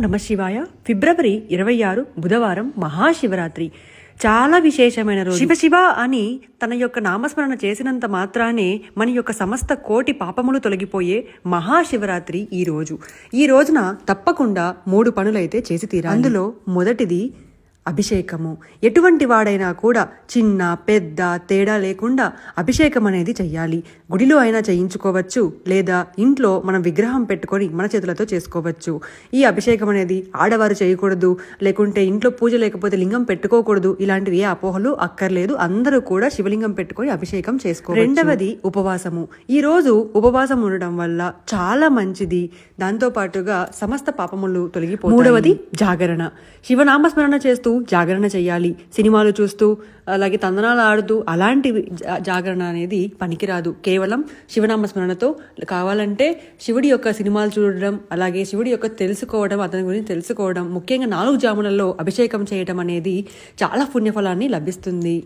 నమ శివాయ. ఫిబ్రవరి 26 బుధవారం మహాశివరాత్రి. చాలా విశేషమైన రోజు. శివ శివ అని తన యొక్క నామస్మరణ చేసినంత మాత్రానే మన యొక్క సమస్త కోటి పాపములు తొలగిపోయే మహాశివరాత్రి ఈ రోజు. ఈ రోజున తప్పకుండా 3 పనులైతే చేసి తీరాలి. అందులో మొదటిది అభిషేకము. ఎటువంటి వాడైనా కూడా చిన్న పెద్ద తేడా లేకుండా అభిషేకం అనేది చెయ్యాలి. గుడిలో అయినా చేయించుకోవచ్చు, లేదా ఇంట్లో మనం విగ్రహం పెట్టుకొని మన చేతులతో చేసుకోవచ్చు. ఈ అభిషేకం అనేది ఆడవారు చేయకూడదు, లేకుంటే ఇంట్లో పూజ లేకపోతే లింగం పెట్టుకోకూడదు, ఇలాంటివి ఏ అపోహలు అక్కర్లేదు. అందరూ కూడా శివలింగం పెట్టుకొని అభిషేకం చేసుకోవచ్చు. రెండవది ఉపవాసము. ఈ రోజు ఉపవాసం ఉండడం వల్ల చాలా మంచిది. దాంతో పాటుగా సమస్త పాపములు తొలగిపోతాయి. మూడవది జాగరణ. శివనామస్మరణ చేస్తూ జాగరణ చేయాలి. సినిమాలు చూస్తూ అలాగే తందనాలు ఆడుతూ అలాంటి జాగరణ అనేది పనికిరాదు. కేవలం శివనామస్మరణతో కావాలంటే శివుడి యొక్క సినిమాలు చూడడం, అలాగే శివుడి యొక్క తెలుసుకోవడం, అతని గురించి తెలుసుకోవడం, ముఖ్యంగా 4 జాములలో అభిషేకం చేయడం అనేది చాలా పుణ్యఫలాన్ని లభిస్తుంది.